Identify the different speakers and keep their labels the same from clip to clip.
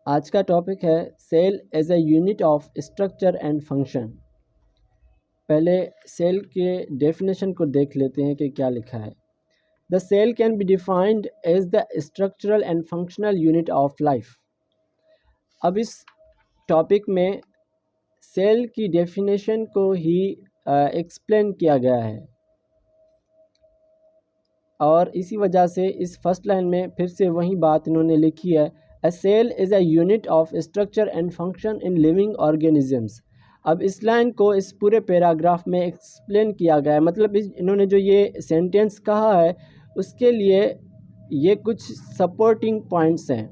Speaker 1: आज का टॉपिक है cell as a unit of structure and function. पहले सेल के डेफिनेशन को देख लेते हैं कि क्या लिखा है। The cell can be defined as the structural and functional unit of life. अब इस टॉपिक में सेल की डेफिनेशन को ही एक्सप्लेन किया गया है और इसी वजह से इस फर्स्ट लाइन में फिर से वही बात इन्होंने लिखी है। A cell is a unit of structure and function in living organisms। अब इस लाइन को इस पूरे पैराग्राफ में एक्सप्लेन किया गया है, मतलब इन्होंने जो ये सेंटेंस कहा है उसके लिए ये कुछ सपोर्टिंग पॉइंट्स हैं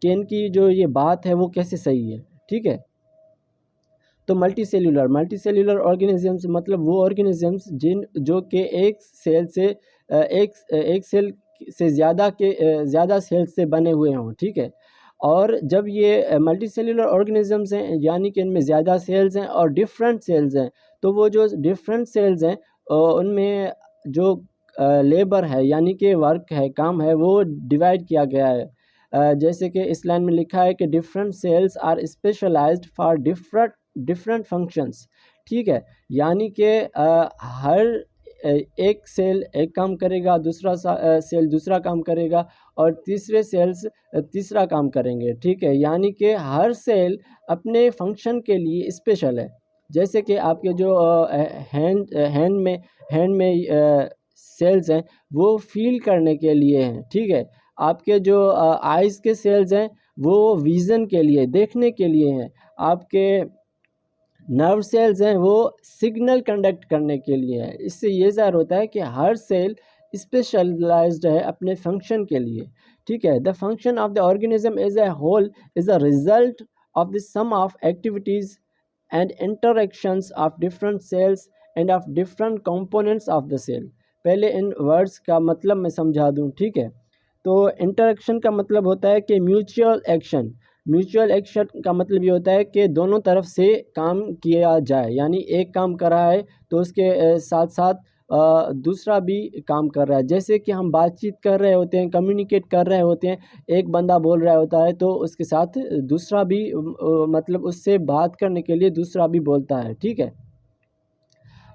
Speaker 1: कि इनकी जो ये बात है वो कैसे सही है। ठीक है, तो मल्टी सेल्यूलर ऑर्गेनिजम्स मतलब वो ऑर्गेनिजम्स जो कि एक सेल से एक सेल से ज़्यादा सेल से बने हुए हों। ठीक है, और जब ये मल्टी सेल्यूलर ऑर्गेनिजम्स हैं यानी कि इनमें ज़्यादा सेल्स हैं और डिफरेंट सेल्स हैं, तो वो जो डिफरेंट सेल्स हैं उनमें जो लेबर है यानी कि वर्क है, काम है, वो डिवाइड किया गया है। जैसे कि इस लाइन में लिखा है कि different cells are specialized for different functions. ठीक है, यानी कि हर एक सेल एक काम करेगा, दूसरा सेल दूसरा काम करेगा और तीसरे सेल्स तीसरा काम करेंगे। ठीक है, यानी कि हर सेल अपने फंक्शन के लिए स्पेशल है। जैसे कि आपके जो हैंड में सेल्स हैं वो फील करने के लिए हैं। ठीक है, आपके जो आइज़ के सेल्स हैं वो विज़न के लिए, देखने के लिए हैं। आपके नर्व सेल्स हैं वो सिग्नल कंडक्ट करने के लिए है। इससे ये ज़ाहिर होता है कि हर सेल स्पेशलाइज्ड है अपने फंक्शन के लिए। ठीक है, the function of the organism as a whole is a result of the sum of activities and interactions of different cells and of different components of the cell. पहले इन words का मतलब मैं समझा दूँ। ठीक है, तो इंटरैक्शन का मतलब होता है कि म्यूचुअल एक्शन का मतलब ये होता है कि दोनों तरफ से काम किया जाए, यानी एक काम कर रहा है तो उसके साथ साथ दूसरा भी काम कर रहा है। जैसे कि हम बातचीत कर रहे होते हैं, कम्युनिकेट कर रहे होते हैं, एक बंदा बोल रहा होता है तो उसके साथ दूसरा भी मतलब उससे बात करने के लिए दूसरा भी बोलता है। ठीक है,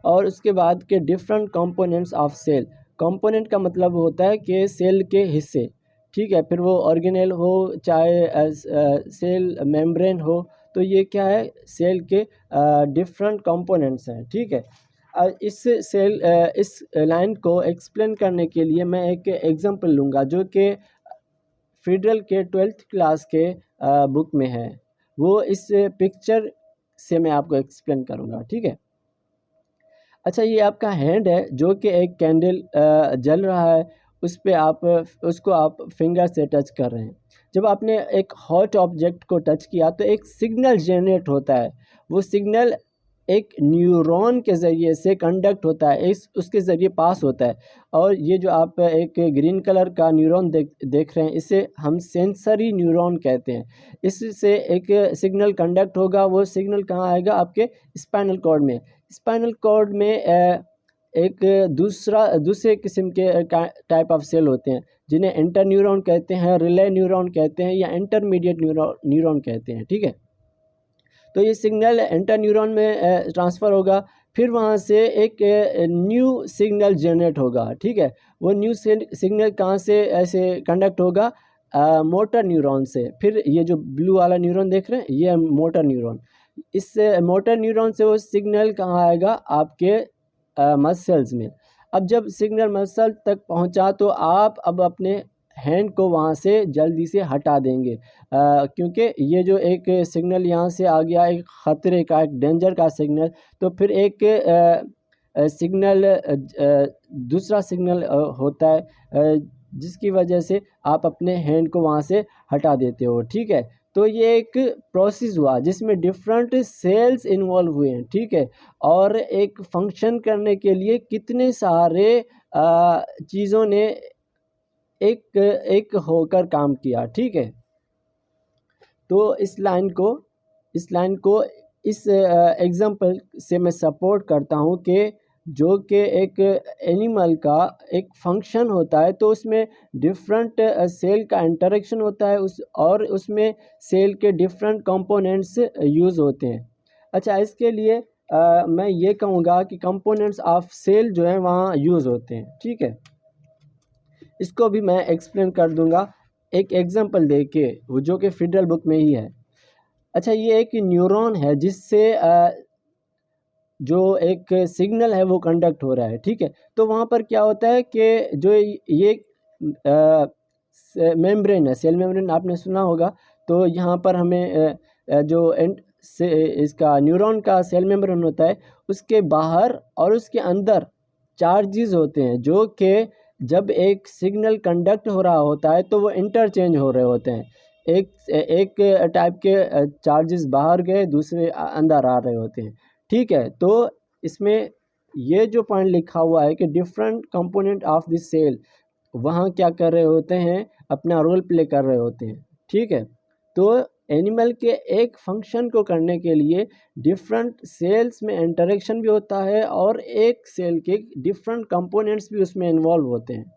Speaker 1: और उसके बाद के different components of cell. Component का मतलब होता है कि सेल के हिस्से। ठीक है, फिर वो ऑर्गेनेल हो चाहे सेल मेम्ब्रेन हो, तो ये क्या है, सेल के डिफरेंट कंपोनेंट्स हैं। ठीक है, इस लाइन को एक्सप्लेन करने के लिए मैं एक एग्जांपल लूँगा जो कि फेडरल के 12th क्लास के बुक में है। वो इस पिक्चर से मैं आपको एक्सप्लेन करूँगा। ठीक है, अच्छा, ये आपका हैंड है जो कि एक कैंडल जल रहा है, उसको आप फिंगर से टच कर रहे हैं। जब आपने एक हॉट ऑब्जेक्ट को टच किया तो एक सिग्नल जनरेट होता है। वो सिग्नल एक न्यूरॉन के ज़रिए से कंडक्ट होता है, उसके ज़रिए पास होता है। और ये जो आप एक ग्रीन कलर का न्यूरॉन देख रहे हैं, इसे हम सेंसरी न्यूरॉन कहते हैं। इससे एक सिग्नल कंडक्ट होगा, वो सिग्नल कहाँ आएगा, आपके स्पाइनल कॉर्ड में। स्पाइनल कॉर्ड में एक दूसरे किस्म के टाइप ऑफ सेल होते हैं जिन्हें इंटरन्यूरॉन कहते हैं, रिले न्यूरॉन कहते हैं या इंटरमीडिएट न्यूरॉन कहते हैं। ठीक है, तो ये सिग्नल इंटरन्यूरॉन में ट्रांसफ़र होगा, फिर वहाँ से एक न्यू सिग्नल जनरेट होगा। ठीक है, वो न्यू सिग्नल कहाँ से ऐसे कंडक्ट होगा, मोटर न्यूरॉन से। फिर ये जो ब्लू वाला न्यूरॉन देख रहे हैं ये मोटर न्यूरॉन। इस मोटर न्यूरॉन से वो सिग्नल कहाँ आएगा, आपके मसल्स में। अब जब सिग्नल मसल तक पहुँचा तो आप अब अपने हैंड को वहाँ से जल्दी से हटा देंगे, क्योंकि ये जो एक सिग्नल यहाँ से आ गया, एक ख़तरे का, एक डेंजर का सिग्नल, तो फिर एक दूसरा सिग्नल होता है जिसकी वजह से आप अपने हैंड को वहाँ से हटा देते हो। ठीक है, तो ये एक प्रोसेस हुआ जिसमें डिफरेंट सेल्स इन्वॉल्व हुए हैं। ठीक है, और एक फंक्शन करने के लिए कितने सारे चीज़ों ने एक एक होकर काम किया। ठीक है, तो इस लाइन को इस एग्जांपल से मैं सपोर्ट करता हूँ कि जो कि एक एनिमल का एक फंक्शन होता है, तो उसमें डिफरेंट सेल का इंटरेक्शन होता है और उसमें सेल के डिफरेंट कंपोनेंट्स यूज़ होते हैं। अच्छा, इसके लिए मैं ये कहूँगा कि कंपोनेंट्स ऑफ सेल जो है वहाँ यूज़ होते हैं। ठीक है, इसको भी मैं एक्सप्लेन कर दूंगा एक एग्जांपल देके, वो जो कि फेडरल बुक में ही है। अच्छा, ये एक न्यूरॉन है जिससे जो एक सिग्नल है वो कंडक्ट हो रहा है। ठीक है, तो वहाँ पर क्या होता है कि जो ये मेम्ब्रेन है, सेल मेम्ब्रेन आपने सुना होगा। तो यहाँ पर हमें जो एंड से इसका न्यूरॉन का सेल मेम्ब्रेन होता है, उसके बाहर और उसके अंदर चार्जेस होते हैं, जो कि जब एक सिग्नल कंडक्ट हो रहा होता है तो वो इंटरचेंज हो रहे होते हैं। एक टाइप के चार्जेस बाहर गए, दूसरे अंदर आ रहे होते हैं। ठीक है, तो इसमें ये जो पॉइंट लिखा हुआ है कि different component of the cell वहाँ क्या कर रहे होते हैं, अपना रोल प्ले कर रहे होते हैं। ठीक है, तो एनिमल के एक फंक्शन को करने के लिए डिफरेंट सेल्स में इंटरेक्शन भी होता है और एक सेल के डिफरेंट कंपोनेंट्स भी उसमें इन्वॉल्व होते हैं।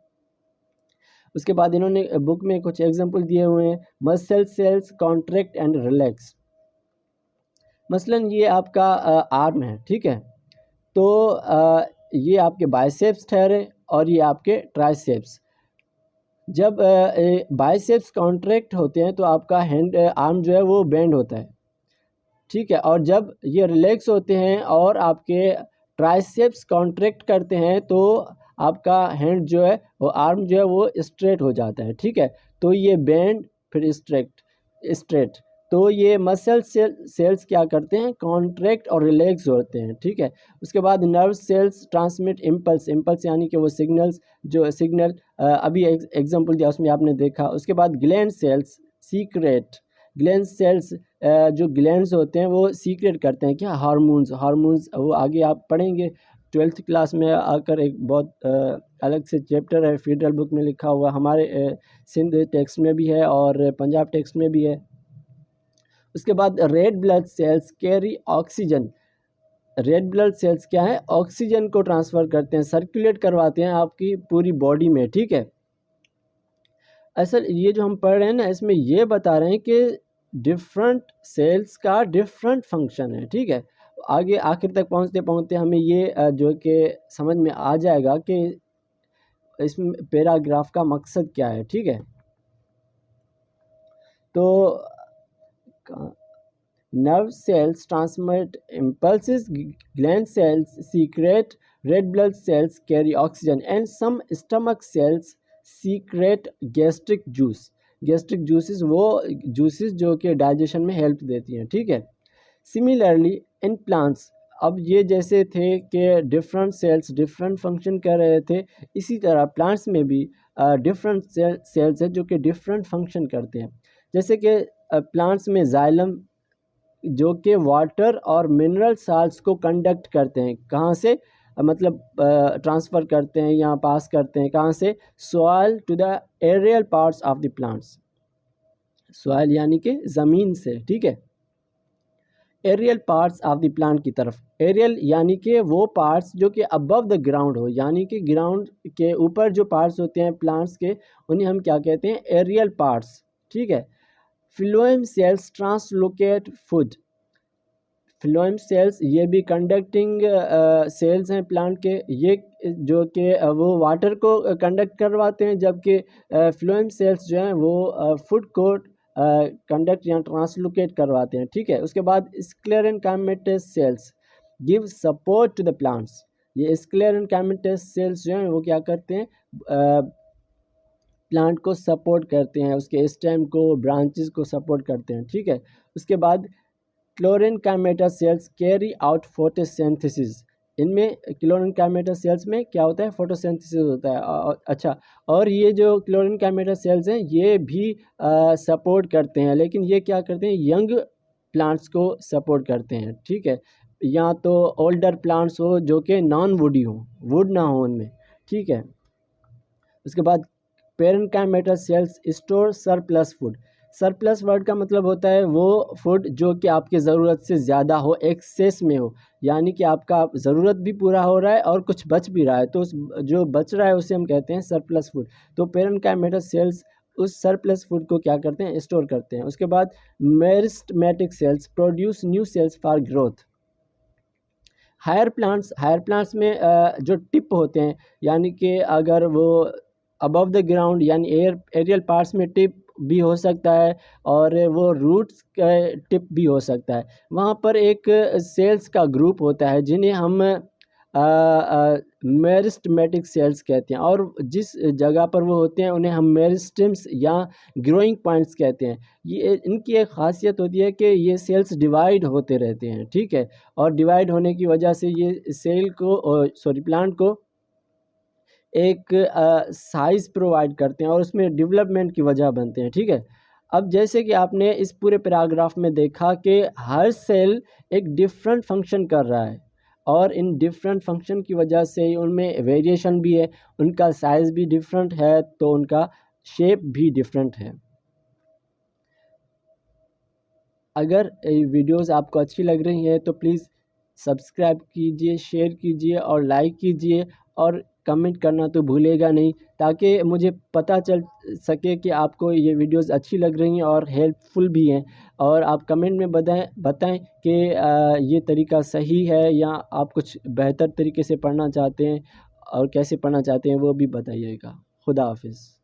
Speaker 1: उसके बाद इन्होंने बुक में कुछ एग्जांपल दिए हुए हैं। Muscle cells contract and relax. मसलन ये आपका आर्म है। ठीक है, तो ये आपके बाइसेप्स ठहरे और ये आपके ट्राइसेप्स। जब बाइसेप्स कॉन्ट्रैक्ट होते हैं तो आपका हैंड आर्म जो है वो बेंड होता है। ठीक है, और जब ये रिलैक्स होते हैं और आपके ट्राइसेप्स कॉन्ट्रैक्ट करते हैं तो आपका हैंड जो है वो आर्म जो है वो स्ट्रेट हो जाता है। ठीक है, तो ये बेंड फिर स्ट्रेट, तो ये मसल सेल्स क्या करते हैं, कॉन्ट्रैक्ट और रिलैक्स होते हैं। ठीक है, उसके बाद नर्व सेल्स ट्रांसमिट इम्पल्स यानी कि वो सिग्नल अभी एग्जांपल दिया उसमें आपने देखा। उसके बाद gland sales secret. Gland sales जो ग्लैंड्स होते हैं वो सीक्रेट करते हैं क्या, हार्मोन्स वो आगे आप पढ़ेंगे 12th क्लास में आकर। एक बहुत अलग से चैप्टर है, फेडरल बुक में लिखा हुआ, हमारे सिंध टेक्स्ट में भी है और पंजाब टेक्स्ट में भी है। उसके बाद red blood cells carry oxygen. Red blood cells क्या है, ऑक्सीजन को ट्रांसफ़र करते हैं, सर्कुलेट करवाते हैं आपकी पूरी बॉडी में। ठीक है, असल ये जो हम पढ़ रहे हैं ना, इसमें ये बता रहे हैं कि डिफरेंट सेल्स का डिफरेंट फंक्शन है। ठीक है, आगे आखिर तक पहुंचते पहुंचते हमें ये जो कि समझ में आ जाएगा कि इसमें पैराग्राफ का मकसद क्या है। ठीक है, तो nerve cells transmit impulses, gland cells secrete red blood cells carry oxygen, and some stomach cells secrete gastric juice. Gastric juices वो जूसेस जो कि डाइजेशन में हेल्प देती हैं। ठीक है, सिमिलरली इन प्लांट्स, अब ये जैसे थे कि डिफरेंट सेल्स डिफरेंट फंक्शन कर रहे थे, इसी तरह प्लांट्स में भी डिफरेंट सेल्स है जो कि डिफरेंट फंक्शन करते हैं। जैसे कि प्लांट्स में जाइलम जो कि वाटर और मिनरल साल्ट्स को कंडक्ट करते हैं, कहाँ से मतलब ट्रांसफ़र करते हैं या पास करते हैं, कहाँ से, soil to the aerial parts of the plants. Soil यानी कि ज़मीन से। ठीक है, aerial parts of the plant की तरफ। एरियल यानी कि वो पार्ट्स जो कि अबव द ग्राउंड हो, यानी कि ग्राउंड के ऊपर जो पार्ट्स होते हैं प्लांट्स के, उन्हें हम क्या कहते हैं, एरियल पार्ट्स। ठीक है, phloem cells translocate food. Phloem cells ये भी कंडक्टिंग सेल्स हैं प्लांट के, ये जो कि वो वाटर को कंडक्ट करवाते हैं, जबकि फ्लोएम सेल्स जो हैं वो फूड को कंडक्ट या ट्रांसलोकेट करवाते हैं। ठीक है, उसके बाद sclerenchymatous cells give support to the plants. ये स्क्लेरेनकाइमेटस सेल्स जो हैं वो क्या करते हैं, प्लांट को सपोर्ट करते हैं, उसके स्टेम को, ब्रांचेस को सपोर्ट करते हैं। ठीक है, उसके बाद क्लोरेनकाइमेटा सेल्स कैरी आउट फोटोसिंथेसिस। इनमें क्लोरेनकाइमेटा सेल्स में क्या होता है, फोटोसिंथेसिस होता है। अच्छा, और ये जो क्लोरेनकाइमेटा सेल्स हैं ये भी सपोर्ट करते हैं, लेकिन ये क्या करते हैं, यंग प्लांट्स को सपोर्ट करते हैं। ठीक है, या तो ओल्डर प्लांट्स हो जो कि नॉन वुडी हो, वुड ना हो उनमें। ठीक है, उसके बाद parenchymata cells store surplus food. Surplus word का मतलब होता है वो फूड जो कि आपकी ज़रूरत से ज़्यादा हो, एक्सेस में हो, यानी कि आपका ज़रूरत भी पूरा हो रहा है और कुछ बच भी रहा है, तो उस जो बच रहा है उसे हम कहते हैं सरप्लस फूड। तो पेरेन्काइमेटल सेल्स उस सरप्लस फूड को क्या करते हैं, स्टोर करते हैं। उसके बाद meristematic cells produce new cells for growth. Higher plants में जो टिप होते हैं, यानी कि अगर वो अबव द ग्राउंड यानी एरियल पार्ट्स में टिप भी हो सकता है और वो रूट्स का टिप भी हो सकता है। वहाँ पर एक सेल्स का ग्रुप होता है जिन्हें हम मेरिस्टेमेटिक सेल्स कहते हैं, और जिस जगह पर वो होते हैं उन्हें हम मेरिस्टेम्स या ग्रोइंग पॉइंट्स कहते हैं। ये इनकी एक खासियत होती है कि ये सेल्स डिवाइड होते रहते हैं, ठीक है, और डिवाइड होने की वजह से ये सेल को प्लांट को एक साइज़ प्रोवाइड करते हैं और उसमें डेवलपमेंट की वजह बनते हैं, ठीक है। अब जैसे कि आपने इस पूरे पैराग्राफ में देखा कि हर सेल एक डिफरेंट फंक्शन कर रहा है और इन डिफरेंट फंक्शन की वजह से उनमें वेरिएशन भी है, उनका साइज़ भी डिफरेंट है, तो उनका शेप भी डिफरेंट है। अगर वीडियोस आपको अच्छी लग रही हैं तो प्लीज़ सब्सक्राइब कीजिए, शेयर कीजिए और लाइक कीजिए, और कमेंट करना तो भूलिएगा नहीं, ताकि मुझे पता चल सके कि आपको ये वीडियोस अच्छी लग रही हैं और हेल्पफुल भी हैं। और आप कमेंट में बताएं कि ये तरीका सही है या आप कुछ बेहतर तरीके से पढ़ना चाहते हैं, और कैसे पढ़ना चाहते हैं वो भी बताइएगा। खुदा हाफिज़।